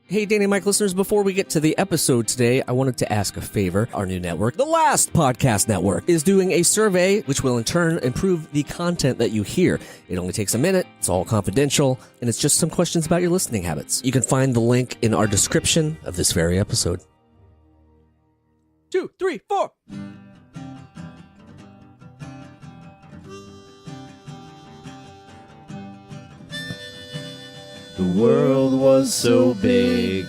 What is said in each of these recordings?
Hey, Danny and Mike listeners, before we get to the episode today, I wanted to ask a favor. Our new network, the Last Podcast Network, is doing a survey which will in turn improve the content that you hear. It only takes a minute, it's all confidential, and it's just some questions about your listening habits. You can find the link in our description of this very episode. 2, 3, 4. The world was so big,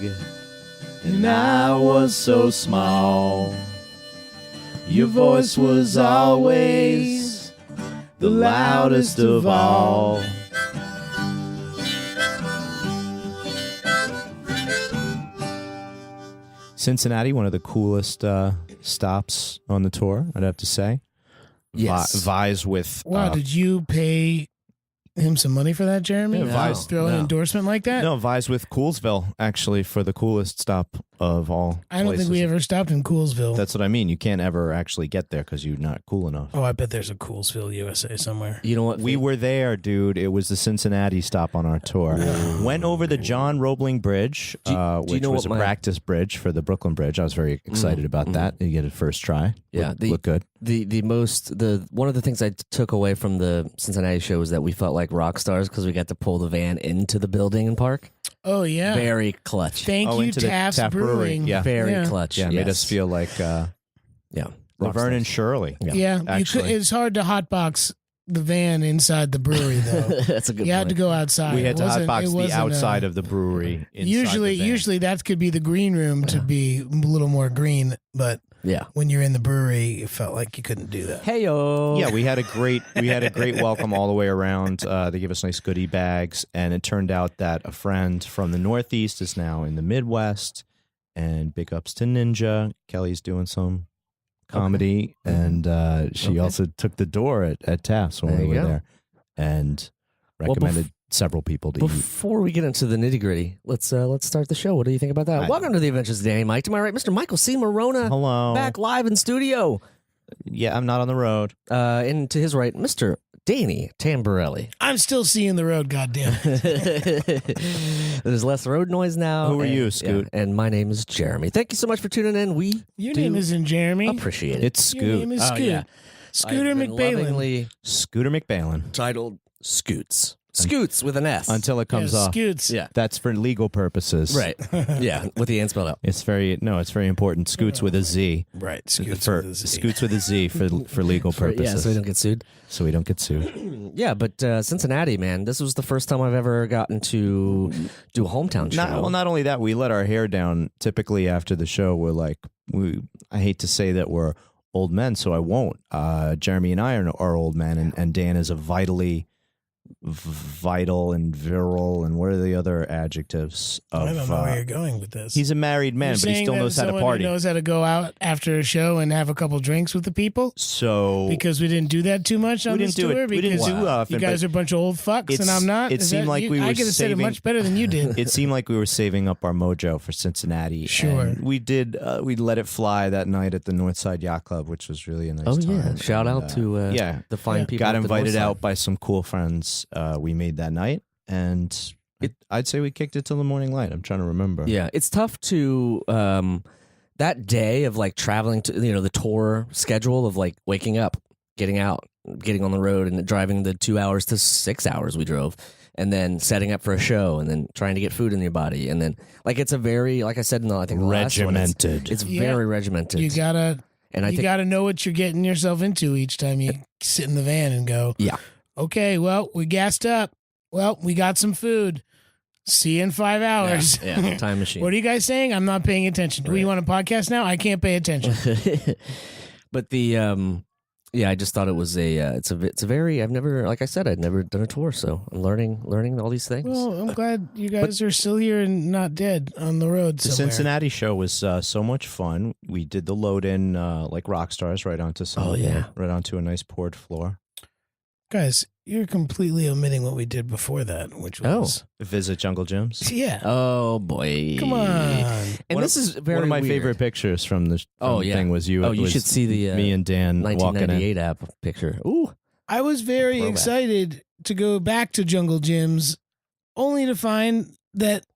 and I was so small. Your voice was always the loudest of all. Cincinnati, one of the coolest stops on the tour, I'd have to say. Yes. Vies with... Wow, did you pay him some money for that, Jeremy? Yeah, Throw an endorsement like that? No, vies with Coolsville, actually, for the coolest stop of all I don't places. think we ever stopped in Coolsville. That's what I mean. You can't ever actually get there because you're not cool enough. Oh, I bet there's a Coolsville, USA somewhere. You know what? We were there, dude. It was the Cincinnati stop on our tour. Went over the John Roebling Bridge, which know was a what practice bridge for the Brooklyn Bridge. I was very excited about that. You get it first try. Yeah, look good. One of the things I took away from the Cincinnati show was that we felt like rock stars because we got to pull the van into the building and park. Oh, yeah. Very clutch. Thank you, into the Taft's Taft Brewery. Brewing. Yeah. Very clutch. Yeah, made us feel like Laverne and Shirley. Yeah, actually. it's hard to hotbox the van inside the brewery, though. That's a good You point. had to go outside. We had to hotbox the wasn't, outside of the brewery. inside the van. Usually that could be the green room to be a little more green, but Yeah. when you're in the brewery, it felt like you couldn't do that. Hey-o. Yeah, we had a great welcome all the way around. They gave us nice goodie bags, and it turned out that a friend from the Northeast is now in the Midwest. And big ups to Ninja. Kelly's doing some comedy, and she also took the door at Taft's when There we you were go. there, and recommended several people to eat. Before we get into the nitty gritty, let's start the show. What do you think about that? Welcome to the Adventures of Danny and Mike. To my right, Mr. Michael C. Morona. Hello. Back live in studio. Yeah, I'm not on the road. And to his right, Mr. Danny Tamborelli. I'm still seeing the road, goddamn. There's less road noise now. Who are you, Scoot? Yeah, and my name is Jeremy. Thank you so much for tuning in. We Your name isn't Jeremy. appreciate it. It's Your Scoot. name is Oh, Scoot. yeah. Scooter I've been McBailin. lovingly Scooter McBailin. titled Scoots. Scoots with an S. Until it comes Yeah, off. Scoots. Yeah. That's for legal purposes. Right. Yeah, with the N spelled out. It's very important. Scoots with a Z. Right. Scoots For, with a Z. Scoots with a Z for legal purposes. Yeah, so we don't get sued. So we don't get sued. Yeah, but Cincinnati, man, this was the first time I've ever gotten to do a hometown show. Not only that, we let our hair down. Typically after the show, we're like, I hate to say that we're old men, so I won't. Jeremy and I are old men, and Dan is a vital and virile, and what are the other adjectives? I don't know where you're going with this. He's a married man, You're but he saying still that knows how to someone party. who knows how to go out after a show and have a couple drinks with the people? So Because we didn't do that too much on we this didn't do tour? it. We didn't Because do often. you guys but are a bunch of old fucks and I'm not? It Is seemed that- like we were I could have said it saving. much better than you did. It seemed like we were saving up our mojo for Cincinnati. Sure. And we did. We let it fly that night at the Northside Yacht Club, which was really a nice Oh, time. yeah. Shout out to the fine people. Got at the invited North out Side. by some cool friends we made that night, and I'd say we kicked it till the morning light. I'm trying to remember. Yeah, it's tough to that day of like traveling to the tour schedule of like waking up, getting out, getting on the road, and driving the 2 hours to 6 hours we drove, and then setting up for a show, and then trying to get food in your body, and then like it's a very, like I said in the last one, Regimented. it's Yeah. very regimented. You gotta know what you're getting yourself into each time you sit in the van and go, Yeah. okay, well, we gassed up. Well, we got some food. See you in 5 hours. Yeah, time machine. What are you guys saying? I'm not paying attention. Do you want a podcast now? I can't pay attention. But the yeah, I just thought it was it's a very, I've never, like I said, I'd never done a tour, so I'm learning all these things. Well, I'm glad you guys are still here and not dead on the road The somewhere. Cincinnati show was so much fun. We did the load in like rock stars right onto right onto a nice poured floor. Guys, you're completely omitting what we did before that, which was Visit Jungle Gyms. yeah. Oh boy! Come on. And this is very one of my weird. favorite pictures from the thing was you. Oh, It you was should see the me and Dan walking in. 1998 app picture. Ooh, I was very excited to go back to Jungle Gyms, only to find that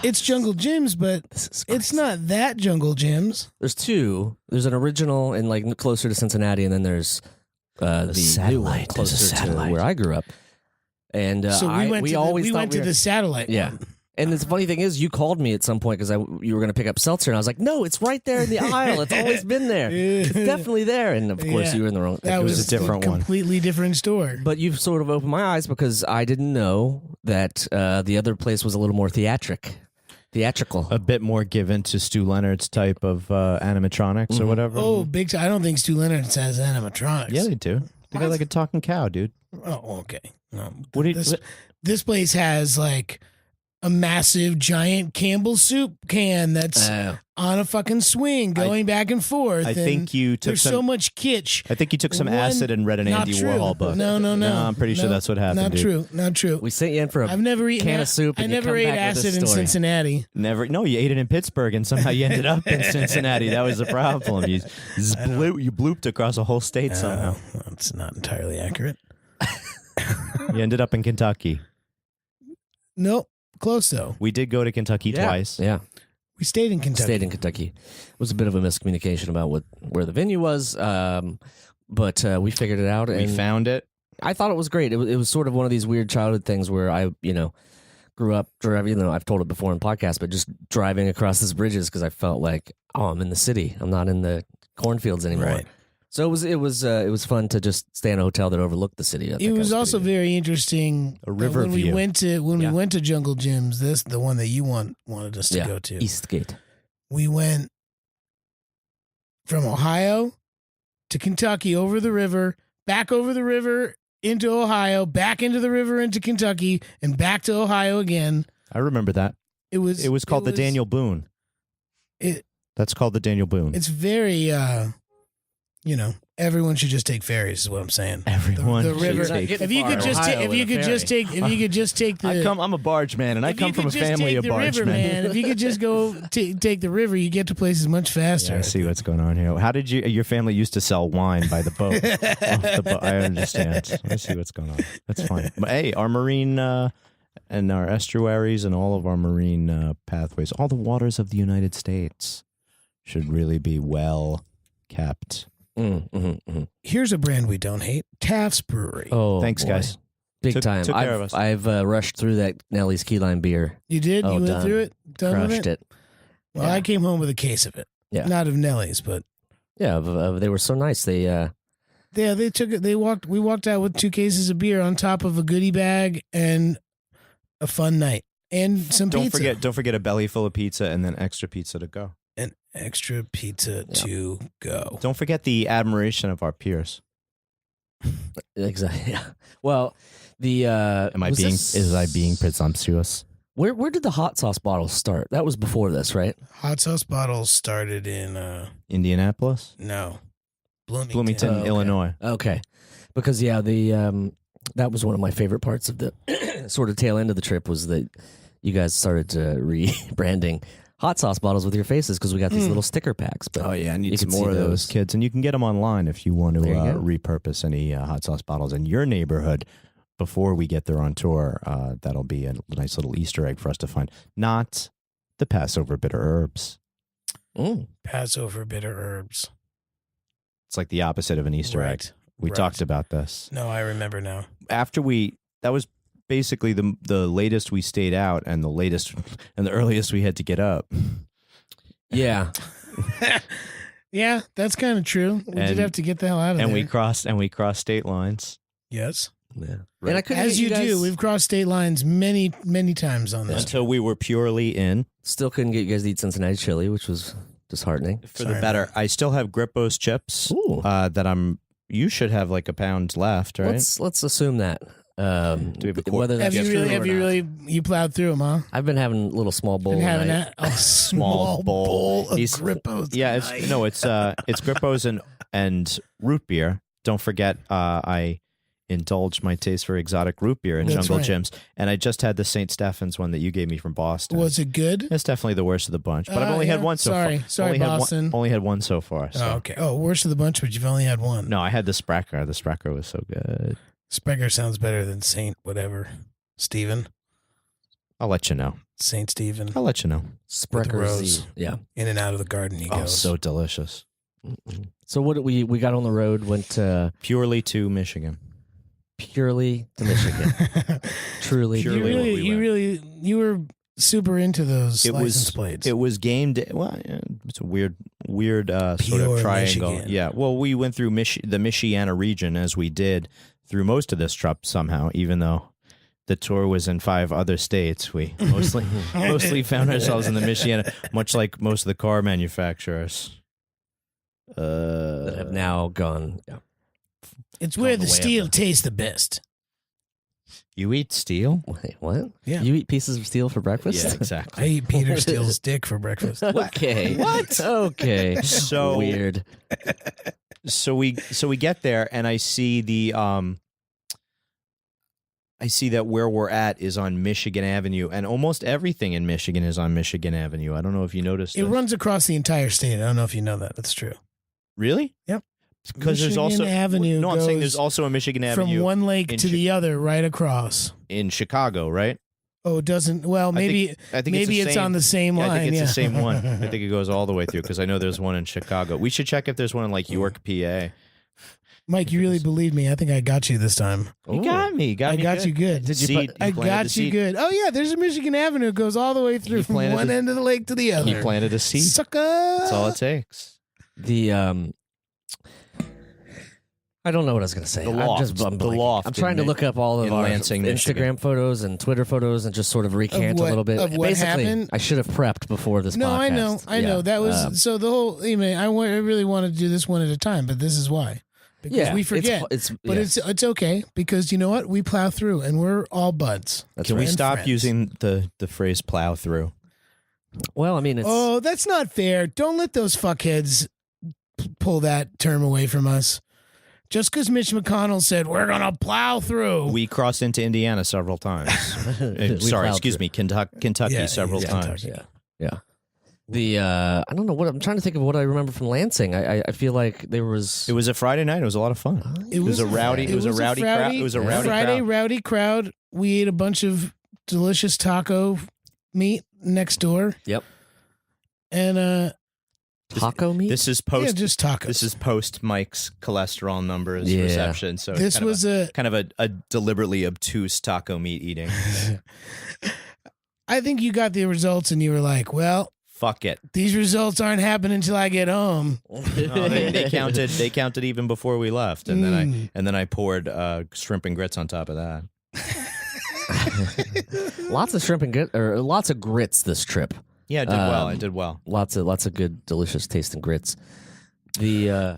It's Jungle Jim's, but This is it's crazy. not that Jungle Jim's. There's two. There's an original and like closer to Cincinnati, and then there's the new one satellite. There's a closer to satellite. where I grew up. And So we went to the satellite. yeah. one. And the funny thing is, you called me at some point because you were going to pick up seltzer, and I was like, "No, it's right there in the aisle. It's always been there. It's definitely there." And of course, Yeah. you were in the wrong. That It was a different one. completely different store. But you've sort of opened my eyes because I didn't know that the other place was a little more theatrical. A bit more given to Stu Leonard's type of animatronics or whatever. Oh, big time. I don't think Stu Leonard's has animatronics. Yeah, they do. They got What? like a talking cow, dude. Oh, okay. No, What do you? this place has like a massive giant Campbell's soup can that's on a fucking swing going back and forth. I and think you took there's some. so much kitsch. I think you took some One- acid and read an Not Andy true. Warhol book. No. I'm pretty sure No, that's what happened. Not dude. true. Not true. We sent you in for a I've never eaten can of soup. I And you never come ate back with acid this in story. Cincinnati. Never. No, you ate it in Pittsburgh, and somehow you ended up in Cincinnati. That was the problem. You blooped across a whole state somehow. That's not entirely accurate. You ended up in Kentucky. Nope. Close though. We did go to Kentucky twice. Yeah, We stayed in Kentucky. stayed in Kentucky. It was a bit of a miscommunication about where the venue was, but we figured it out. We And found it. I thought it was great. It was sort of one of these weird childhood things where I, grew up driving. I've told it before in podcasts, but just driving across these bridges because I felt like, I'm in the city. I'm not in the cornfields anymore. Right. So it was fun to just stay in a hotel that overlooked the city. I think It that was pretty also good. very interesting. A river when we view. went to we went to Jungle Jim's. The one that you wanted us to go to. Eastgate. We went from Ohio to Kentucky over the river, back over the river into Ohio, back into the river into Kentucky, and back to Ohio again. I remember that. It was called the Daniel Boone. That's called the Daniel Boone. It's very everyone should just take ferries is what I'm saying. Everyone the should river. take If you could just Ohio if with you a could just ferry. take the I'm a barge man, and I if come you from a could just family take of the barge river, men. man. If you could just go take the river, you get to places much faster. Yeah, I see what's going on here. How did your family used to sell wine by the boat? Off the boat. I understand. I see what's going on. That's fine. But hey, our marine and our estuaries and all of our marine pathways, all the waters of the United States should really be well kept. Here's a brand we don't hate: Taft's Brewery. Oh, Thanks, boy. guys. Big Took time. care of us. I've rushed through that Nellie's Key Lime beer. You did? Oh, You went done. through it? Done with Crushed it. Well, Yeah. I came home with a case of it. Yeah. Not of Nellie's, but Yeah, they were so nice. They yeah, they took it. We walked out with 2 cases of beer on top of a goodie bag and a fun night and some pizza. Don't forget a belly full of pizza and then extra pizza to go. An extra pizza to go. Don't forget the admiration of our peers. exactly. Yeah. Well, the Is I being presumptuous? where did the hot sauce bottles start? That was before this, right? Hot sauce bottles started in Indianapolis? Bloomington, Oh, okay. Illinois. Okay, because the that was one of my favorite parts of the sort of tail end of the trip was that you guys started rebranding hot sauce bottles with your faces because we got these little sticker packs. But Oh yeah, I you need some can see more of those those. kids, and you can get them online if you want to There you go. repurpose any hot sauce bottles in your neighborhood before we get there on tour. That'll be a nice little Easter egg for us to find. Not the Passover bitter herbs. Passover bitter herbs. It's like the opposite of an Easter egg. Right. We Right. talked about this No, I remember now. after that was basically the latest we stayed out and the latest and the earliest we had to get up. Yeah, Yeah, that's kind of true. We did And- have to get the hell out of And there. we crossed state lines. Yes. yeah. Right. And I couldn't As get you guys, do. We've crossed state lines many, many times on this. Until we were purely in still couldn't get you guys to eat Cincinnati chili, which was disheartening. for Sorry, the better. I still have Grippo's chips Ooh. that you should have like a pound left, right? Let's assume that. Do we have a quart- whether Have that's you true really? or Have you not. really? You plowed through them, huh? I've been having a little small bowl. Been at having night. a small bowl of He's- Grippo's. Yeah, it's Grippo's and root beer. Don't forget, I indulged my taste for exotic root beer in That's Jungle right. Jim's, and I just had the St. Stephen's one that you gave me from Boston. Was it good? It's definitely the worst of the bunch, but I've only had yeah. one so Sorry. far. Sorry, only Boston. Had only had one so far. So. Oh, okay. Oh, worst of the bunch, but you've only had one. No, I had the Spracker. The Spracker was so good. Sprecher sounds better than Saint whatever. Steven. I'll let you know. St. Stephen. I'll let you know. Sprecher rose. Z. Yeah. In and out of the garden he Oh, goes. so delicious. So what did we got on the road? Went Purely to Michigan. purely to Michigan. Truly. Purely. You were super into those license plates. It was game day. Well, yeah, it's a weird sort Pure of triangle. Michigan. Yeah. Well, we went through the Michiana region as we did through most of this trip somehow, even though the tour was in 5 other states. We mostly found ourselves in the Michiana, much like most of the car manufacturers. That have now gone. Yeah. It's where the the way steel of tastes the best. You eat steel? Wait, what? Yeah. You eat pieces of steel for breakfast? Yeah, I exactly. eat Peter Steele's dick for breakfast. Okay. What? Okay. So weird. So we get there, and I see that where we're at is on Michigan Avenue, and almost everything in Michigan is on Michigan Avenue. I don't know if you noticed It this. runs across the entire state. I don't know if you know that. That's true. Really? Yep. Because there's Michigan also Avenue No, I'm saying there's goes also a Michigan Avenue From one lake in to the other, right across. in Chicago, right? Oh, it doesn't. Well, maybe I think maybe it's, it's the same, on the same yeah, line. I think it's yeah. the same one. I think it goes all the way through because I know there's one in Chicago. We should check if there's one in like York, PA. Mike, you really believed me. I think I got you this time. You got me. I got you good. Did you Seed, put- I you planted got the you seed. good. Oh yeah, there's a Michigan Avenue. It goes all the way through He from planted one the- end of the lake to the other. He planted a seed. Sucker. That's all it takes. The I don't know what I was going to say. The loft. I'm The blanking. loft I'm trying in to Mi- look up all of in our Lansing, Michigan. Instagram photos and Twitter photos and just sort of recant what- a little bit. of what Basically, happened? I should have prepped before this No, podcast. I know. That was so the whole. I mean, I really wanted to do this one at a time, but this is why. Because Yeah, we forget. But yeah. it's okay because you know what? We plow through and we're all buds. That's Can we right. stop friends. using the phrase "plow through"? Well, I mean, it's Oh, that's not fair. Don't let those fuckheads pull that term away from us. Just because Mitch McConnell said we're gonna plow through. We crossed into Indiana several times. We Sorry, plowed excuse through. me, Kentucky Yeah, several yeah, times. Kentucky. Yeah. The I don't know what I'm trying to think of what I remember from Lansing. I feel like there was It was a Friday night. It was a lot of fun. It was a rowdy. It was a rowdy crowd. It was a rowdy Friday crowd. rowdy crowd. We ate a bunch of delicious taco meat next door. Yep. And taco meat. This is post. yeah, just tacos. This is post Mike's cholesterol numbers Yeah. reception. So This kind was of kind of a deliberately obtuse taco meat eating. I think you got the results and you were like, well, Fuck it. these results aren't happening until I get home. No, they counted. They counted even before we left, and then I poured shrimp and grits on top of that. Lots of shrimp and lots of grits this trip. Yeah, I did well. I did well. Lots of good, delicious tasting grits. The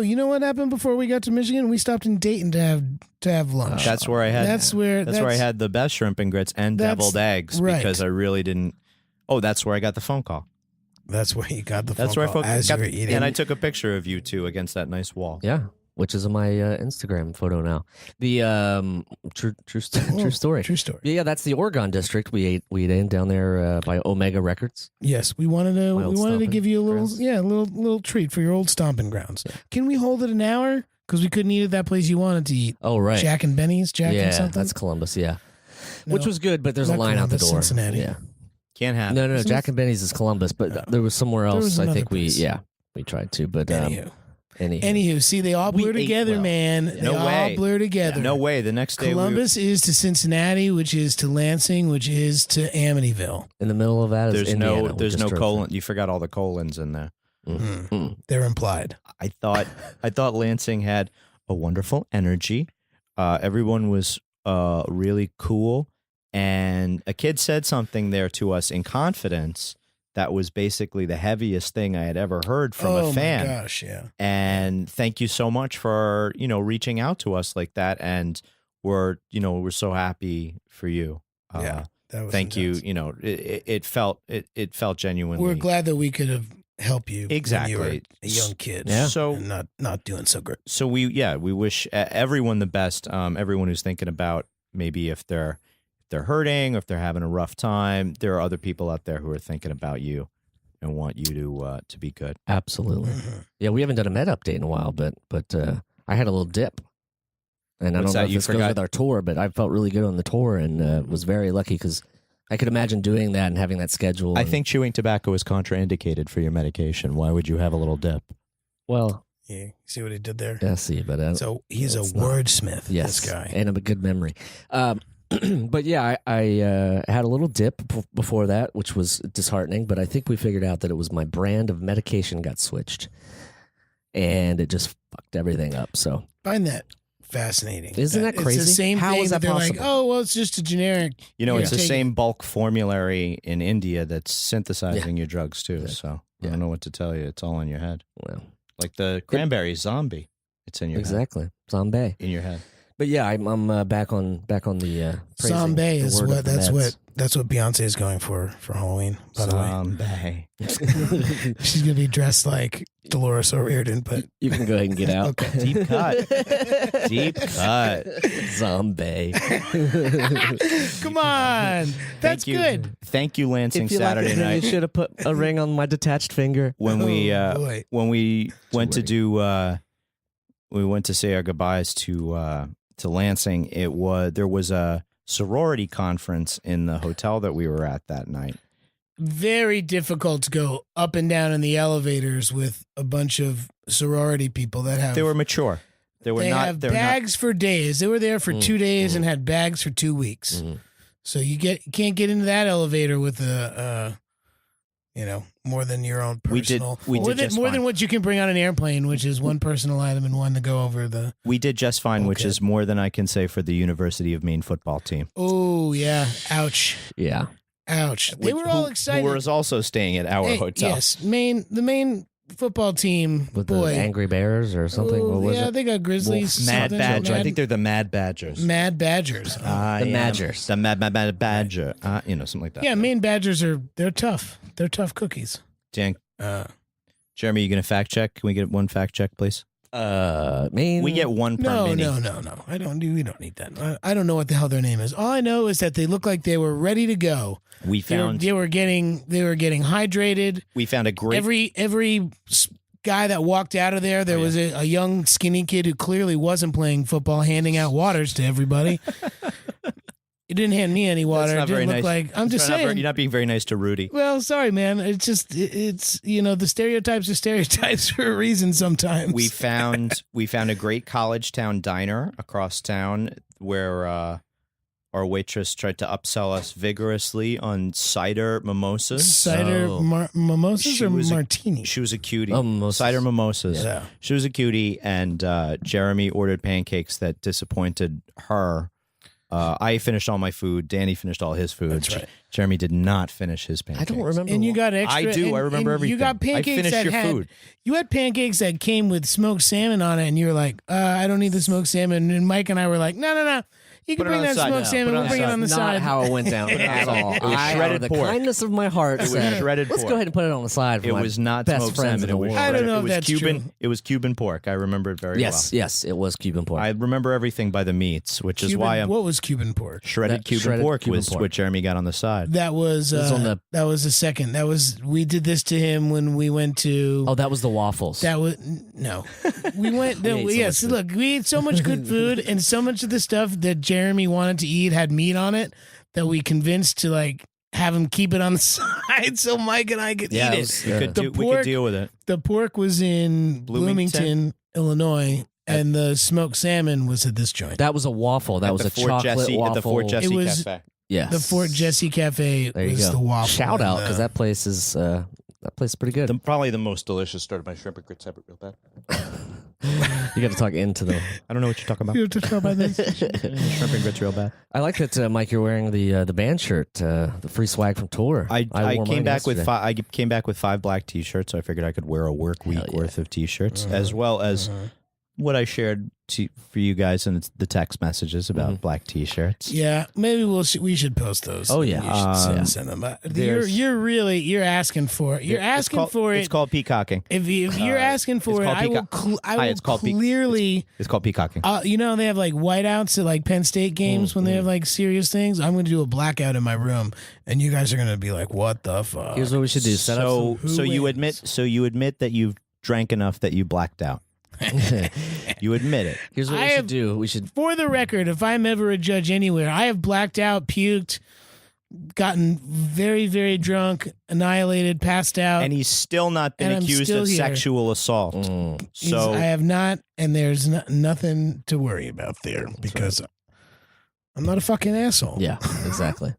You know what happened before we got to Michigan? We stopped in Dayton to have lunch. That's where I had. That's where I had the best shrimp and grits and That's deviled eggs right. because I really didn't. Oh, that's where I got the phone call. That's where you got the phone That's where call I as got you were eating. and I took a picture of you two against that nice wall. yeah, which is in my Instagram photo now. The true story. True story. Yeah, that's the Oregon district. We ate in down there by Omega Records. Yes, we wanted to. My old We wanted to stomping give you a little, grounds. little treat for your old stomping grounds. Can we hold it an hour? Because we couldn't eat at that place you wanted to eat. Oh right, Jack and Benny's. Jack yeah, and something. that's Columbus. Yeah, No, which was good, but there's a not line out the Columbus, door. Cincinnati. Yeah, Can't happen. no, Isn't Jack it- and Benny's is Columbus, but Oh. there was somewhere There else. was I another think place. we tried to, but Anywho. anywho. See, they all We blur ate together, well. man. They No all way. blur together. No way. The next day, Columbus is to Cincinnati, which is to Lansing, which is to Amityville. In the middle of that is there's Indiana. no We there's just no drove colon. You forgot all the colons in there. They're implied. I thought Lansing had a wonderful energy. Everyone was really cool, and a kid said something there to us in confidence that was basically the heaviest thing I had ever heard from a fan. Oh my gosh, yeah. And thank you so much for reaching out to us like that, and we're so happy for you. Yeah, that was Thank intense. you. It felt genuinely. We're glad that we could have helped you Exactly. when you were a young kid. Yeah. So- and not doing so great. So we wish everyone the best. Everyone who's thinking about maybe if they're hurting or if they're having a rough time, there are other people out there who are thinking about you and want you to be good. Absolutely. Mhm. Yeah, we haven't done a med update in a while, but I had a little dip. And I What's don't know that? if You this goes forgot- with our tour, but I felt really good on the tour and was very lucky because I could imagine doing that and having that schedule. I think chewing tobacco is contraindicated for your medication. Why would you have a little dip? Well, Yeah, see what he did there? I see, but So he's a it's not- wordsmith, yes, this guy. and a good memory. But yeah, I had a little dip before that, which was disheartening. But I think we figured out that it was my brand of medication got switched, and it just fucked everything up. So Find that fascinating. Isn't that crazy? It's the same How thing is that they're like, possible? oh, well, it's just a generic. It's the take same bulk formulary in India that's synthesizing your drugs too. Yeah. So I Yeah. don't know what to tell you. It's all in your head. well, Like the cranberry zombie. It's in your exactly, zombie. head. In your head. But yeah, I'm back on the praising Zombie the is word what of the that's what Beyonce is going for Halloween. By the Zombie. way, she's gonna be dressed like Dolores O'Riordan, but You can go ahead and get out. Okay. Deep cut. Deep cut. Zombie. come on, that's Thank you. good. Thank you, Lansing If you Saturday like it, night. you should have put a ring on my detached finger. When we Oh, boy. when we went to wordy. do we went to say our goodbyes to Lansing. There was a sorority conference in the hotel that we were at that night. Very difficult to go up and down in the elevators with a bunch of sorority people that have They were mature. They were they not. have They're bags for days. They were there for 2 days and had bags for 2 weeks. Mhm. So you can't get into that elevator with more than your own We did- personal. we did more than, just more fine. than what you can bring on an airplane, which is one personal item and one to go over the. We did just fine, which Okay. is more than I can say for the University of Maine football team. Oh yeah, ouch, Yeah. ouch. They were all excited. Who was also staying at our Hey, hotel. Yes, the Maine football team. With boy, the Angry Bears or something. Oh, What was yeah, it? they got Grizzlies. Mad something, Badger. I Mad- think they're the Mad Badgers. Mad Badgers. I The am Badgers. The Mad Badger. Something like that. Yeah, Maine Badgers they're tough. They're tough cookies. Dan, Uh, Jeremy, you going to fact check? Can we get one fact check, please? Maine. We get one per no, mini. no. We don't need that. I don't know what the hell their name is. All I know is that they look like they were ready to go. We found They were getting hydrated. we found a great Every guy that walked out of there, there was a young skinny kid who clearly wasn't playing football, handing out waters to everybody. He didn't hand me any water. That's It not very didn't look nice. like. I'm just That's not saying. you're not being very nice to Rudy. Well, sorry, man. It's just it's the stereotypes are stereotypes for a reason. Sometimes We found a great college town diner across town where our waitress tried to upsell us vigorously on cider mimosas. cider So- mimosas She or was a- martini. She was a cutie. Mimosas. Cider mimosas. Yeah. She was a cutie, and Jeremy ordered pancakes that disappointed her. I finished all my food. Danny finished all his food. That's right. Jeremy did not finish his I pancakes. don't remember. And you got extra. I do. and- I remember and everything. You got pancakes I finished that your had food. you had pancakes that came with smoked salmon on it, and you were like, "I don't need the smoked salmon." And Mike and I were like, "No. You can Put it bring on the that side. smoked No, salmon. put it We'll on bring the it on the Not side." how it went down at all. It was I, shredded out of the pork. kindness of my heart, was said, shredded let's pork. go ahead and put it on the side. For It my was not best smoked friends salmon. in It the was world. I don't know it if was that's Cuban. true. It was Cuban pork. I remember it very Yes, yes, it was Cuban pork. well. I remember everything by the meats, which is Cuban- why I'm what was Cuban pork? shredded That Cuban shredded pork Cuban was pork. what Jeremy got on the side. That was This is on the- that was the second. That was we did this to him when we went to. Oh, that was the waffles. That was no. We went. No, We ate so yes, much look, we ate so much good food, and so much of the stuff that Jeremy wanted to eat had meat on it that we convinced to like have him keep it on the side so Mike and I could Yeah, eat it it. was- We could The we could pork- deal with it. The pork was in Bloomington? Bloomington, Illinois, and the smoked salmon was at this joint. that was a waffle. That At was the a Fort chocolate Jesse, waffle. At the Fort Jesse It was- Cafe. Yes, The Fort Jesse Cafe There you was go. the waffle. Shout out and, because that place is pretty good. Probably the most delicious. Started my shrimp and grits separate real bad. You got to talk into the. I don't know what you're talking about. You have to talk about this. Shrimp and grits real bad. I like that, Mike. You're wearing the band shirt, the free swag from tour. I wore came mine back with yesterday. I came back with 5 black T-shirts, so I figured I could wear a work week Hell yeah. worth of T-shirts, as well as what I shared for you guys in the text messages about black T-shirts. Yeah, maybe we should post those. Oh, yeah. You should Yeah. send them. There's- You're asking for it. You're asking for it. It's called peacocking. If you're asking for it's it, called I will. peacock- I Hi, will it's called peac- clearly. It's called peacocking. They have like whiteouts at like Penn State games when they have like serious things. I'm going to do a blackout in my room, and you guys are going to be like, "What the fuck?" Here's what we should do. Set up Who So you wins? admit that you've drank enough that you blacked out. You admit it. Here's what I we have- should do. We should. For the record, if I'm ever a judge anywhere, I have blacked out, puked, gotten very, very drunk, annihilated, passed out. And he's still not been And I'm accused still of here. sexual assault. So I have not, and there's nothing to worry about there because I'm not a fucking asshole. Yeah, exactly.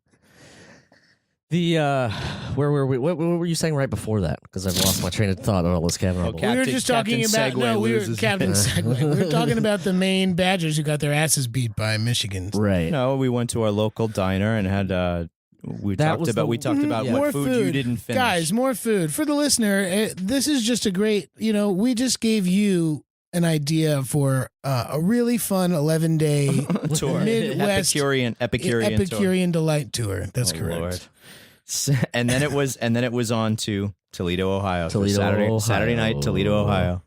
Where were we? What were you saying right before that? Because I've lost my train of thought on all this Kavanaugh. Okay. bull. We were Captain- just talking Captain about Segway we were loses. Captain Segway. We were talking about the Maine Badgers who got their asses beat by Michigan. Right. no, we went to our local diner and had we That talked was about the- we talked about yeah. what More food you didn't finish. Guys, more food for the listener. This is just a great. We just gave you an idea for a really fun 11-day tour. Midwest Epicurean tour. delight tour. That's Oh, correct. Lord. And then it was on to Toledo, Ohio. Toledo, Saturday night, Ohio. Toledo, Ohio.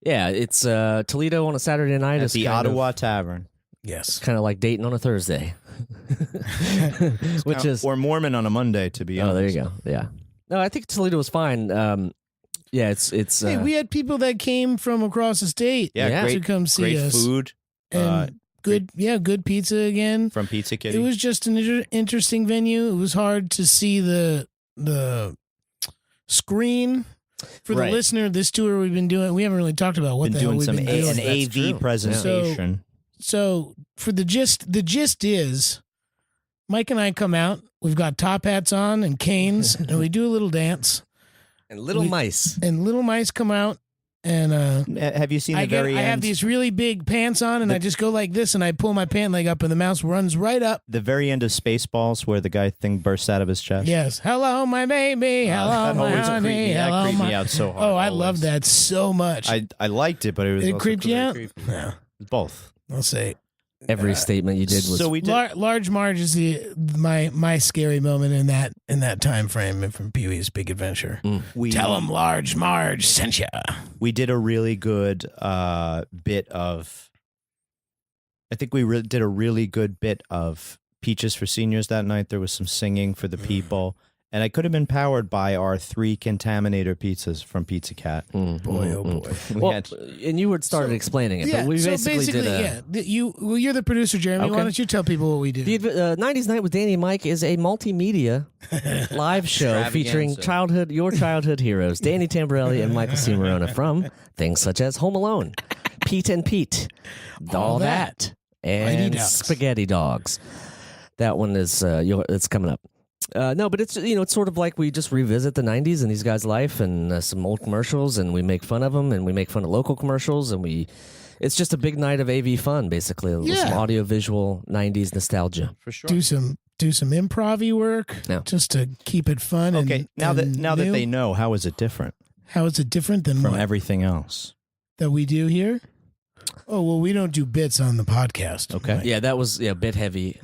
Yeah, it's Toledo on a Saturday night. At It's the kind Ottawa Tavern. Yes. kind of like Dayton on a Thursday, which is Or Mormon on a Monday, to be oh, honest. there you go. Yeah, no, I think Toledo was fine. Yeah, it's Hey, we had people that came from across the state Yeah, Yeah. to great, come see great us. food And good pizza again. from Pizza Kitty. It was just an interesting venue. It was hard to see the screen. For the Right. listener, this tour we've been doing, we haven't really talked about what been the hell doing we've some been an doing. That's AV true. presentation. So for the gist is, Mike and I come out. We've got top hats on and canes, and we do a little dance. and little we- mice. And little mice come out, and Have you seen the I very end? have these really big pants on, and I just go like this, and I pull my pant leg up, and the mouse runs right up. The very end of Spaceballs, where the guy thing bursts out of his chest. Yes, hello, my baby, hello, that my always honey, creeped me. hello, That creeped my. me out so hard. Oh, I always. love that so much. I liked it, but it was It also creeped you very out? creepy. Yeah. Both. I'll say. Every statement you did was So we did. Large Marge is my scary moment in that time frame from Pee Wee's Big Adventure. we Tell him Large Marge sent ya. we did a really good bit of. I think we did a really good bit of Peaches for Seniors that night. There was some singing for the people, and I could have been powered by our 3 Contaminator pizzas from Pizza Cat. Boy, oh boy. Well, had- and you had started explaining it, but we so basically did a. you're the producer, Jeremy. Okay. Why don't you tell people what we do? The 90s Night with Danny and Mike is a multimedia live show featuring Extravaganza. your childhood heroes, Danny Tamborelli and Michael C. Marona, from things such as Home Alone, Pete and Pete, All That, and Ducks. Spaghetti Dogs. That one is it's coming up. No, but it's it's sort of like we just revisit the 90s and these guys' life and some old commercials, and we make fun of them, and we make fun of local commercials, and it's just a big night of AV fun, basically. With some audio visual 90s nostalgia. For sure. do some improv-y work Yeah. just to keep it fun. Okay, now that new. they know, how is it different How is it different than from what everything else? that we do here? Oh well, we don't do bits on the podcast. Okay. Yeah, that was a bit heavy.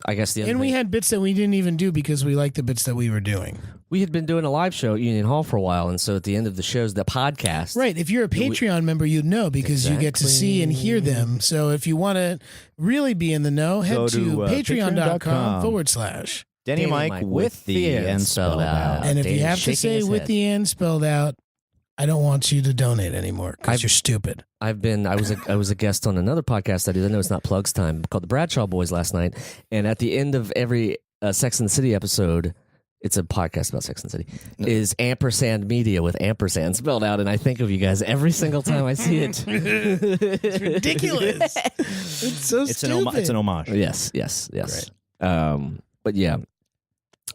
I guess the other And we thing- had bits that we didn't even do because we liked the bits that we were doing. we had been doing a live show at Union Hall for a while, and so at the end of the shows, the podcast. Right. If you're a Patreon member, you'd know because you get to see and hear them. So if you want to really be in the know, head Go to, to, patreon.com/. Danny Mike with the N spelled out. And if Danny you have to shaking say his with head. the N spelled out, I don't want you to donate anymore because you're stupid. I was a guest on another podcast I do. I know it's not plugs time, called the Bradshaw Boys last night. And at the end of every Sex and the City episode, it's a podcast about Sex and the City, is ampersand media with ampersand spelled out. And I think of you guys every single time I see it. It's ridiculous. It's so stupid. It's an homage. Yes. But yeah.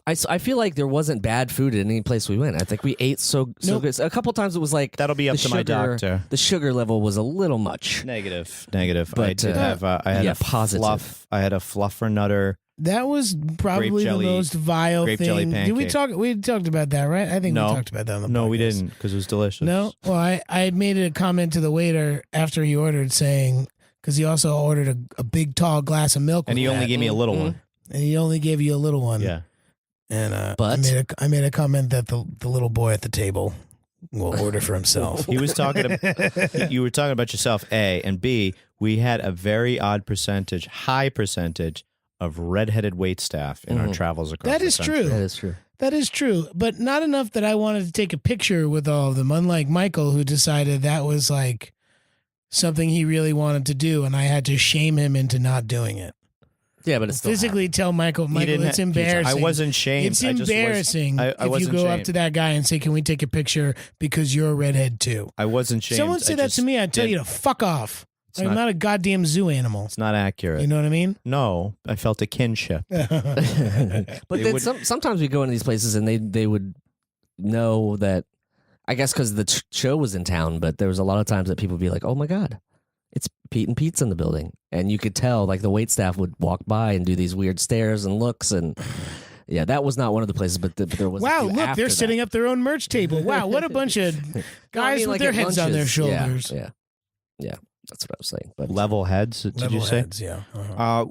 I feel like there wasn't bad food at any place we went. I think we ate so Nope. good. A couple times it was like That'll be up the to my sugar- doctor. The sugar level was a little much. Negative. But, I did have. I had yeah, a positive. fluff. I had a fluffernutter. That was probably Grape jelly- the most vile grape thing. jelly Did we pancake. talk? We talked about that, right? I think No. we talked about that on the No, we podcast. didn't because it was delicious. No? Well, I had made a comment to the waiter after he ordered saying, because he also ordered a big tall glass of milk. and with he only that, gave me a little one. and he only gave you a little one. Yeah. And But- I made a comment that the little boy at the table will order for himself. He was talking. You were talking about yourself, A, and B. We had a very odd percentage, high percentage of redheaded wait staff in our travels across. That the is country. true. That is true. That is true, but not enough that I wanted to take a picture with all of them. Unlike Michael, who decided that was like something he really wanted to do, and I had to shame him into not doing it. Yeah, but it's still physically tell Michael, didn't it's have pizza. embarrassing. I wasn't shamed. It's I just was- embarrassing I if you wasn't go up shamed. to that guy and say, "Can we take a picture because you're a redhead too?" I wasn't shamed. Someone said that to me, I'd tell you to fuck off. It's I'm not- not a goddamn zoo animal. It's not accurate. You know what I mean? No, I felt a kinship. But They then would- sometimes we go into these places and they would know that, I guess because the show was in town, but there was a lot of times that people would be like, "Oh my God, it's Pete and Pete's in the building." And you could tell, like, the wait staff would walk by and do these weird stares and looks. And yeah, that was not one of the places, but there was. Wow, look, they're setting up their own merch table. Wow, what a bunch of guys with their heads on their shoulders. Yeah. That's what I was saying. But Level heads, did Level you say? heads, yeah. Uh-huh.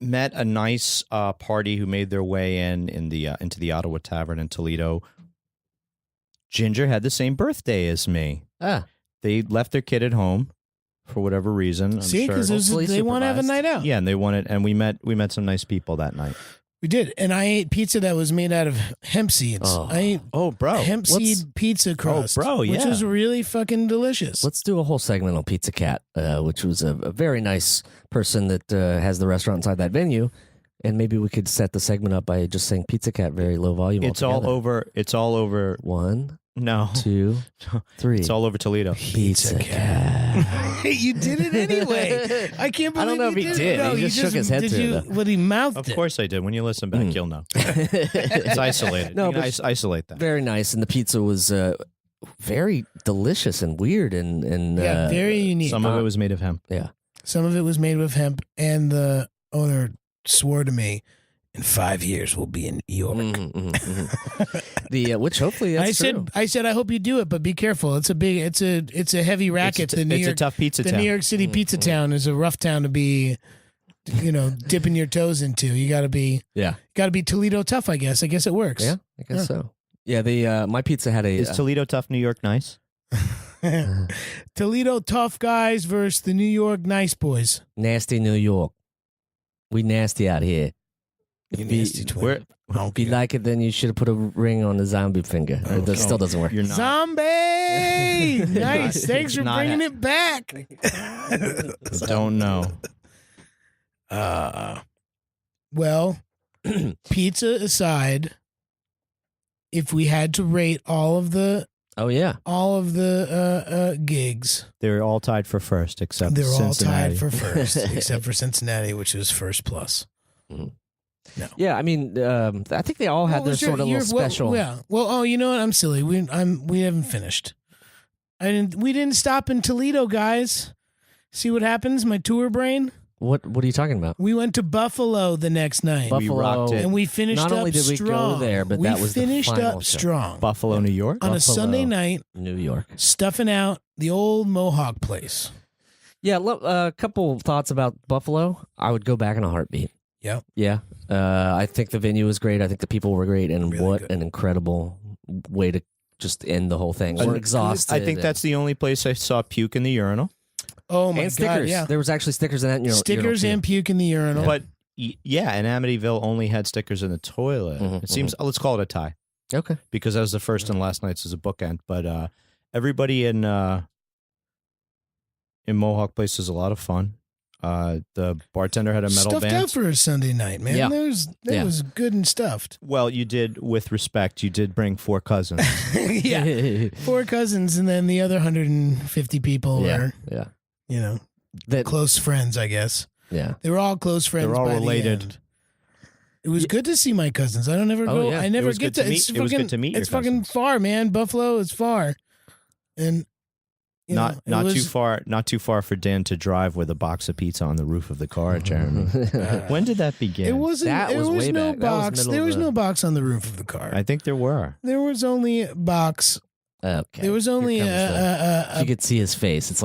Met a nice party who made their way into the Ottawa Tavern in Toledo. Ginger had the same birthday as me. They left their kid at home for whatever reason. I'm See, sure. because they want to have a night out. Yeah, and they wanted, and we met some nice people that night. We did, and I ate pizza that was made out of hemp seeds. I ate bro, hemp seed pizza crust, bro, which yeah. was really fucking delicious. let's do a whole segment on Pizza Cat, which was a very nice person that has the restaurant inside that venue. And maybe we could set the segment up by just saying Pizza Cat very low volume. It's all over. It's all over. 1, No, 2, 3. it's all over Toledo. Pizza Cat. You did it anyway. I can't believe I don't know if he did. No, He just shook his head did through you, it, though. But he mouthed Of it. course I did. When you listen back, you'll know. It's isolated. No, You can but- isolate that. Very nice, and the pizza was very delicious and weird and Yeah, very unique. Some of it was made of hemp. yeah. Some of it was made with hemp, and the owner swore to me, in 5 years we'll be in New York. The which hopefully that's true. I said, I hope you do it, but be careful. It's a heavy racket. It's a tough pizza the town. New York City pizza town is a rough town to be, dipping your toes into. You got to be Toledo tough. I guess it works. Yeah, I guess so. Yeah, the my pizza had a Is Toledo tough, New York nice? Toledo tough guys versus the New York nice boys. nasty New York. We nasty out here. You If you- nasty twin. If you like it, then you should have put a ring on the zombie finger. That still doesn't work. You're not. Zombie! Nice. Thanks for not bringing it back. Don't know. Well, pizza aside, if we had to rate all of the Oh yeah. gigs, They're all tied for first, except they're all Cincinnati. tied for first, except for Cincinnati, which is first plus. Yeah, I mean, I think they all had What their was your- sort of your- little special. Well, oh, you know what? I'm silly. We haven't finished. We didn't stop in Toledo, guys. See what happens? My tour brain. What are you talking about? We went to Buffalo the next night. Buffalo. rocked it. And we finished Not up only did we go strong. there, but we that was the finished final up show. strong Buffalo, New York. on a Buffalo. Sunday night, New York. stuffing out the old Mohawk place. Yeah, a couple thoughts about Buffalo. I would go back in a heartbeat. Yep. Yeah. I think the venue was great. I think the people were great. And Really what good. an incredible way to just end the whole thing. We're exhausted. I think that's the only place I saw puke in the urinal. Oh my and god! stickers. Yeah, There was actually stickers in that. stickers and puke in the urinal. But yeah, and Amityville only had stickers in the toilet. Mhm, It seems. Let's call it a tie Okay. because that was the first and last nights as a bookend. But everybody in Mohawk Place was a lot of fun. The bartender had a metal stuffed band. out for a Sunday night, man. Yeah. That was good and stuffed. Well, you did, with respect, you did bring 4 cousins. Yeah, 4 cousins, and then the other 150 people Yeah. were, Yeah. That. close friends. I guess Yeah. they were all close friends. They're all by the related. end. It was good to see my cousins. I don't ever Oh, go. yeah. I never It was get good to meet- It's it was fucking, good to meet your It's fucking cousins. far, man. Buffalo is far, and Not too far for Dan to drive with a box of pizza on the roof of the car, Jeremy. When did that begin? It wasn't. That There was was way no back. That was box. middle There of was the- no box on the roof of the car. I think there were. There was only a box. Okay. There was Here only comes the- you could see his face. It's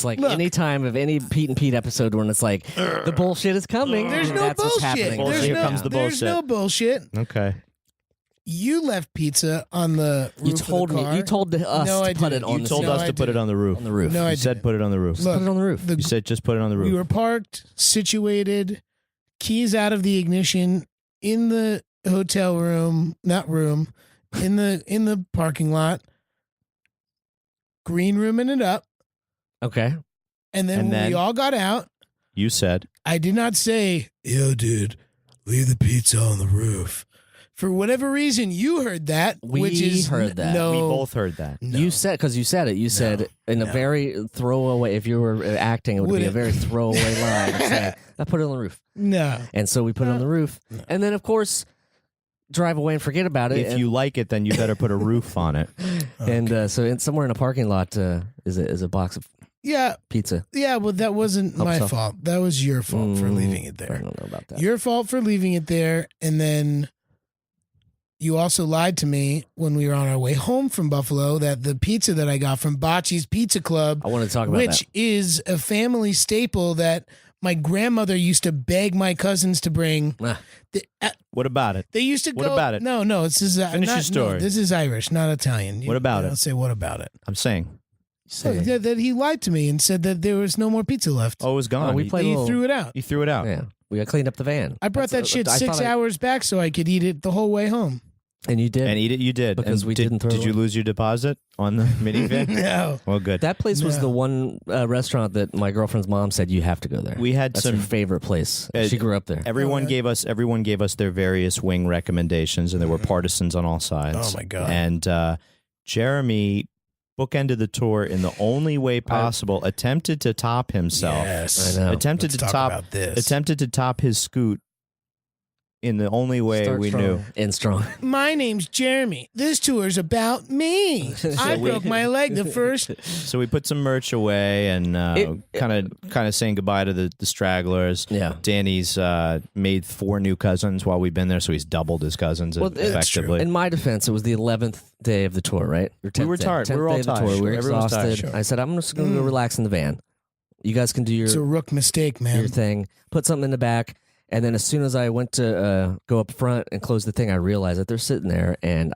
like Look. any time of any Pete and Pete episode when it's like the bullshit is coming. There's and no that's what's bullshit. happening. There's Here no, comes the there's bullshit. no bullshit. Okay. You left pizza on the roof You told of the me. car. You told us No, I to put didn't. it on You the told No, us I to put it didn't. on the roof. on the roof. No, I You said didn't. put it on the roof. Look, Put it on the roof. the- You said just put it on the roof. We were parked, situated, keys out of the ignition in the hotel room, not room, in the parking lot, green rooming it up, Okay. and then And when we then- all got out, You said I did not say, yo, dude, leave the pizza on the roof. For whatever reason, you heard that. Which is heard that. No, We both heard that. no. You said, because you said it, you said in a very throwaway, if you were acting, it would be a very throwaway line. Say, I put it on the roof. No. And so we put it on the roof. And then, of course, drive away and forget about it. If you like it, then you better put a roof on it. And so somewhere in a parking lot is a box of Yeah. pizza. Yeah, well, that wasn't Help my yourself. fault. That was your fault for leaving it I there. don't know about that. Your fault for leaving it there. And then you also lied to me when we were on our way home from Buffalo that the pizza that I got from Bocce's Pizza Club, I want to talk about which that. is a family staple that my grandmother used to beg my cousins to bring. Ah. What about it? They used to What go. about it? No, this is Finish your story. this is Irish, not Italian. What about Don't it? say what about it. I'm saying. So that he lied to me and said that there was no more pizza left. Oh, it was gone. we He- played a He little. threw it out. He threw it out. Yeah, we got cleaned up the van. I brought that shit I 6 thought hours back so I could eat it the whole way home. and you did. And eat it, you did. Because And we did, didn't throw it Did you away. lose your deposit on the minivan? No. Well, good. That place was No. the one restaurant that my girlfriend's mom said you have to go there. We had That's some. her favorite place. She grew up there. Everyone Oh, gave us their various wing recommendations, and there were partisans on all sides. Oh, my God. And Jeremy bookended the tour in the only way possible. Attempted to top himself. Yes. I know. Attempted Let's to talk top. about this. Attempted to top his scoot in the only way Start we strong knew. and strong. My name's Jeremy. This tour's about me. I broke my leg the first. So we put some merch away and kind of saying goodbye to the stragglers. Yeah. Danny's made 4 new cousins while we've been there, so he's doubled his cousins Well, that's effectively. In my defense, it was the 11th day of the tour, right? Or 10th were day. tired. We 10th were all day of the tired. tour. We were Everyone was tired. exhausted. Sure. I said, I'm just going to go relax in the van. You guys can do It's a rook mistake, man. your thing. Put something in the back. And then as soon as I went to go up front and close the thing, I realized that they're sitting there, and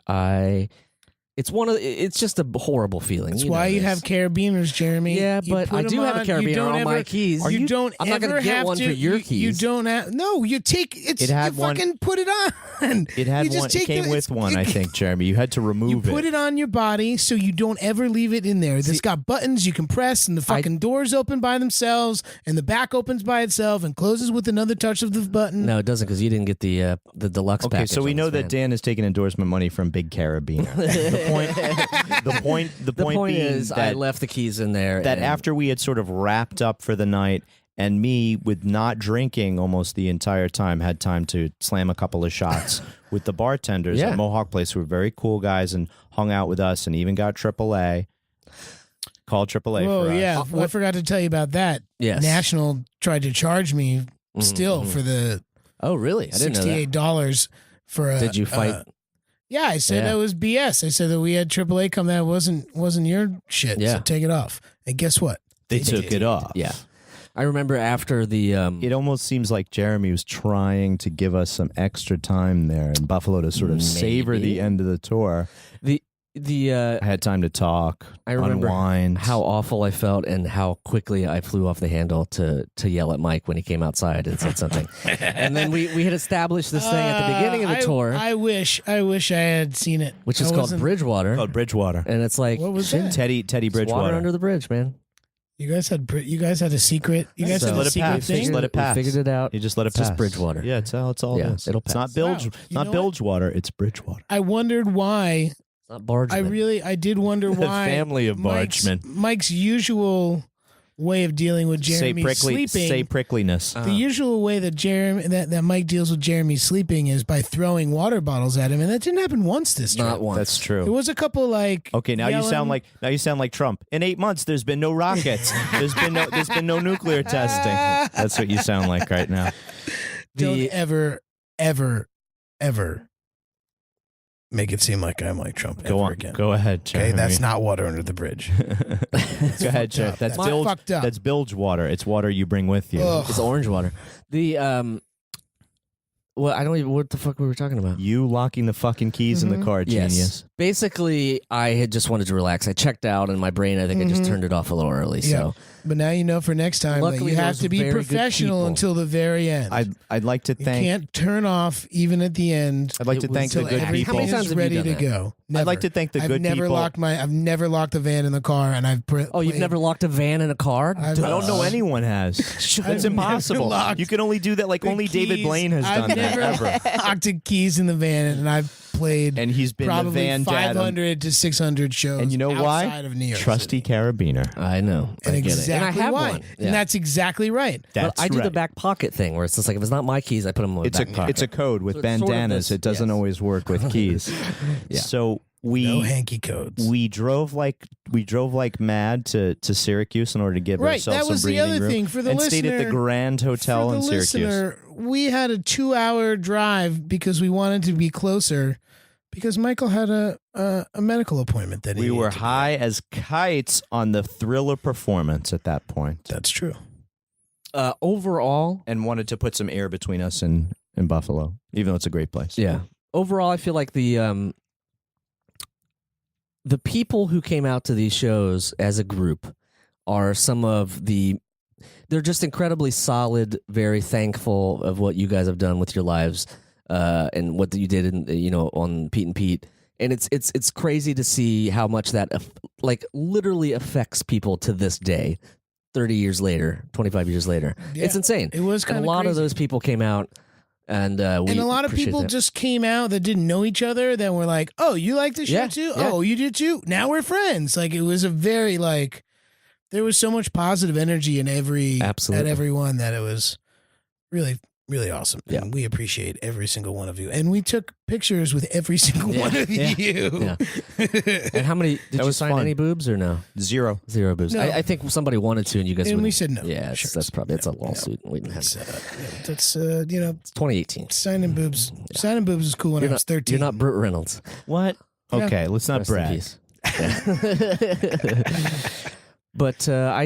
it's just a horrible feeling. That's You why know you this. have carabiners, Jeremy. Yeah, You but put I them do have a on. You carabiner don't on my ever- keys. You don't I'm not ever gonna get have one to. for your You keys. don't have. No, you take it. It had you one- fucking put it on. It had You just one. It take came with one, I think, Jeremy. You had to You remove put it on your body so you don't ever leave it in there. It's got buttons you can press, and the fucking doors open by themselves, and the back opens by itself and closes with another touch of the button. No, it doesn't, because you didn't get the deluxe Okay, package. so we on know this that van. Dan has taken endorsement money from Big Carabiner. The point being is, that, I left the keys in there. that and after we had sort of wrapped up for the night, and me with not drinking almost the entire time had time to slam a couple of shots with the bartenders Yeah. at Mohawk Place, who were very cool guys and hung out with us, and even got AAA. Called AAA Oh for us. yeah, I forgot to tell you about that. Yes. National tried to charge me still for the Oh, really? I didn't know that. $68 for a. Did you fight? Yeah, I said Yeah. that was BS. I said that we had AAA come. That wasn't your shit. Yeah. So take it off. And guess what? They took it off. Yeah. I remember after the It almost seems like Jeremy was trying to give us some extra time there in Buffalo to sort of savor Maybe. the end of the tour. the I had time to talk, I remember unwind. how awful I felt and how quickly I flew off the handle to yell at Mike when he came outside and said something. And then we had established this thing at the beginning of the tour, I wish I had seen it. which I is called wasn't- Bridgewater. called Bridgewater. And it's like, What was shit, that? Teddy it's water Bridgewater. under the bridge, man. You guys had a secret. You guys So- had Let a it secret pass. thing. Just let it We pass. figured it out. You just let it It's pass. just Bridgewater. Yeah, it's all Yeah, it is. it'll It's not pass. Wow. You not know what? Bilgewater. It's Bridgewater. I wondered why. It's not Bargeman. I did wonder why. family of bargemen. Mike's usual way of dealing with Jeremy sleeping. Say prickliness. The usual way that that Mike deals with Jeremy sleeping is by throwing water bottles at him, and that didn't happen once this trip. Not once. That's There true. was a couple like Okay, now you yelling- sound like Trump. In 8 months, there's been no rockets. there's been no nuclear testing. That's what you sound like right now. Don't The- ever make it seem like I'm like Trump. Go ever on. again. Go ahead, Okay, Jeremy. that's not water under the bridge. Go ahead, Jeff. up. That's That's fucked up. That's bilge water. It's water you bring with you. Ugh. It's orange water. The Well, I don't even what the fuck we were talking about. You locking the fucking keys in the car, genius. Yes. Basically, I had just wanted to relax. I checked out, and my brain, I think I just turned it off a little early. Yeah. So, But now you know for next time that Luckily, you there have was to be very good professional people. until the very end. I'd like to You thank. can't turn off even at the end. I'd like to It was thank the until good everything How many people. times is have you ready done to that? go. I'd like to thank the I've good never people. I've never locked the van in the car, and I've. you've never locked a van in a car? I've- I don't know anyone has. I've That's never impossible. locked You can only do that. Like the only David keys. Blaine has I've done that never ever. locked the keys in the van, and I've played And he's been the probably van dad. 500 to 600 shows. And you know why? outside of New York Trusty City. carabiner. I know. And I get exactly it. And I have why. one. Yeah. And that's exactly right. That's but I do the right. back pocket thing where it's just like if it's not my keys, I put them in my It's back pocket. it's a code with So it's sort of bandanas. this- It doesn't yes. always work with keys. Yeah. So No hanky codes. we drove like mad to Syracuse in order to give Right, ourselves that some was the breathing other room, thing for the and stayed at the listener- Grand Hotel For in the Syracuse. listener, we had a 2-hour drive because we wanted to be closer because Michael had a medical appointment that he We were needed to be high as kites on the thrill of performance at that point, at. That's true. Overall, and wanted to put some air between us and Buffalo, even though it's a great place. yeah. Overall, I feel like the people who came out to these shows as a group are some of the. They're just incredibly solid, very thankful of what you guys have done with your lives, and what you did on Pete and Pete. And it's crazy to see how much that literally affects people to this day, 30 years later, 25 years later. Yeah. It's insane. It was kind And of a lot of crazy. those people came out, and And a lot of appreciate people that. just came out that didn't know each other that were like, "Oh, you like this Yeah, show too? yeah. Oh, you did too? Now we're friends." Like it was a very there was so much positive energy in Absolutely. at everyone that it was really really awesome. Yeah. And we appreciate every single one of you. And we took pictures with every single one of Yeah. you. Yeah. And how many did That you was sign fun. any boobs or no? Zero. Zero boobs. No. I think somebody wanted to, and you guys And we wouldn't. said no. Yeah, Sure. that's probably it's a lawsuit. We didn't have. That's It's 2018. signing boobs. Signing boobs was cool when I was 13. You're not Burt Reynolds. What? Yeah. Okay, let's not Rest in brag. peace. But I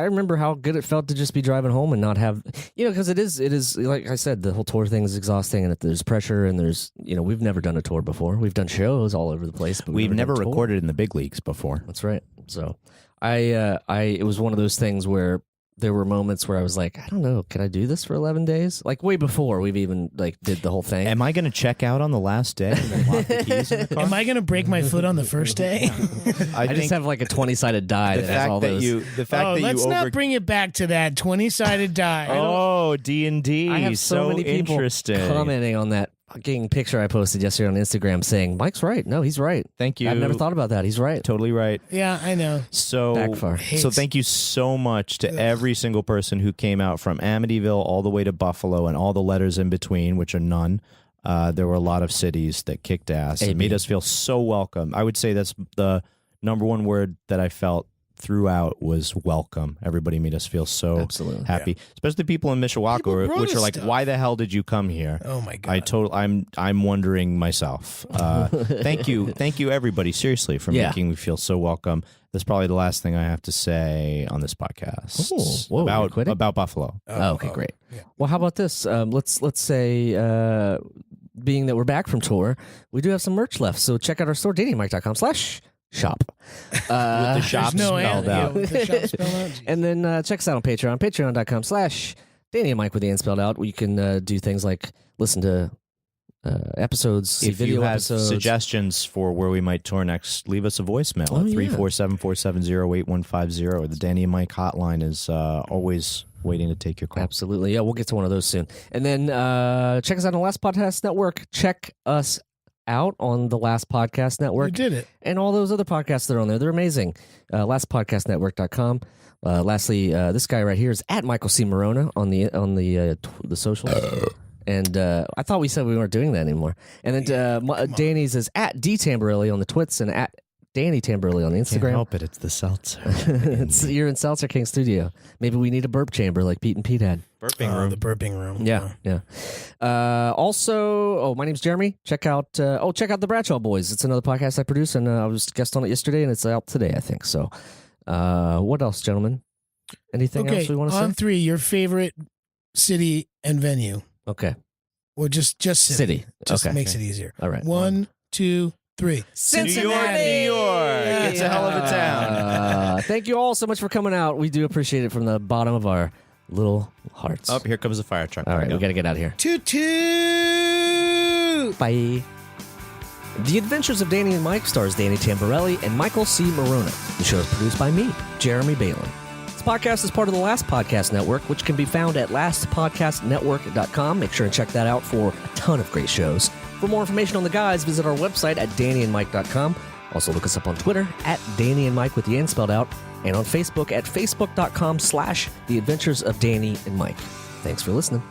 remember how good it felt to just be driving home and not have, because it is like I said, the whole tour thing is exhausting, and there's pressure, and there's, we've never done a tour before. We've done shows all over the place, but We've never done a tour. recorded in the big leagues before. That's right. So it was one of those things where there were moments where I was like, I don't know, can I do this for 11 days? Like way before we've even did the whole thing. Am I going to check out on the last day and then lock the keys in the car? Am I going to break my foot on the first day? I just have like a 20-sided die the that has all fact that those. the fact that let's you not bring it back to that 20-sided die. Oh, D&D. I have so many people interesting. commenting on that fucking picture I posted yesterday on Instagram saying, Mike's right. No, he's right. Thank you. I've never thought about that. He's right. Totally right. Yeah, I know. So, Backfire. so thank you so much to every single person who came out from Amityville all the way to Buffalo and all the letters in between, which are none. There were a lot of cities that kicked ass. It AB. made us feel so welcome. I would say that's the number one word that I felt throughout was welcome. Everybody made us feel so Absolutely. happy, especially people in People Mishawaka, brought which us are like, stuff. "Why the hell did you come here?" Oh my god. I'm wondering myself. Thank you, everybody. Seriously, for Yeah. making me feel so welcome. That's probably the last thing I have to say on this podcast Oh, whoa, you're quitting? about Buffalo. Oh, okay, great. yeah. Well, how about this? Let's say, being that we're back from tour, we do have some merch left. So check out our store, dannyandmike.com/shop. With the shop There's no spelled yeah, out. with the shop spelled out. Jeez. And then check us out on Patreon, patreon.com/dannyandmike with the N spelled out, where you can do things like listen to episodes, see If video you have episodes. suggestions for where we might tour next, leave us a voicemail Oh, at yeah. 347-470-8150. The Danny and Mike hotline is always waiting to take your call. Absolutely. Yeah, we'll get to one of those soon. And then check us out on the Last Podcast Network. Check us out on the Last Podcast We Network did it. and all those other podcasts that are on there. They're amazing. LastPodcastNetwork.com. Lastly, this guy right here is at Michael C. Morona on the socials. And I thought we said we weren't doing that anymore. And then Danny's is at D Tamborelli on the twits and at Danny Tamborelli on the Can't Instagram. help it. It's the seltzer. You're in Seltzer King Studio. Maybe we need a burp chamber like Pete and Pete had. Burping room. The burping room. Yeah. Also, my name's Jeremy. Check out the Bradshaw Boys. It's another podcast I produce, and I was guest on it yesterday, and it's out today, I think. So, what else, gentlemen? Anything Okay, else we want to on say? 3, your favorite city and venue. Okay. Or just city. Just Okay. makes it easier. All right. 1, 2, 3. Cincinnati! New York. It's a hell of a town. Thank you all so much for coming out. We do appreciate it from the bottom of our little hearts. Oh, here comes the fire truck. All right, we got to get out of here. Toot toot! Bye. The Adventures of Danny and Mike stars Danny Tamborelli and Michael C. Morona. The show is produced by me, Jeremy Balin. This podcast is part of the Last Podcast Network, which can be found at lastpodcastnetwork.com. Make sure and check that out for a ton of great shows. For more information on the guys, visit our website at dannyandmike.com. Also look us up on Twitter at Danny and Mike with the N spelled out, and on Facebook at facebook.com/The Adventures of Danny and Mike. Thanks for listening.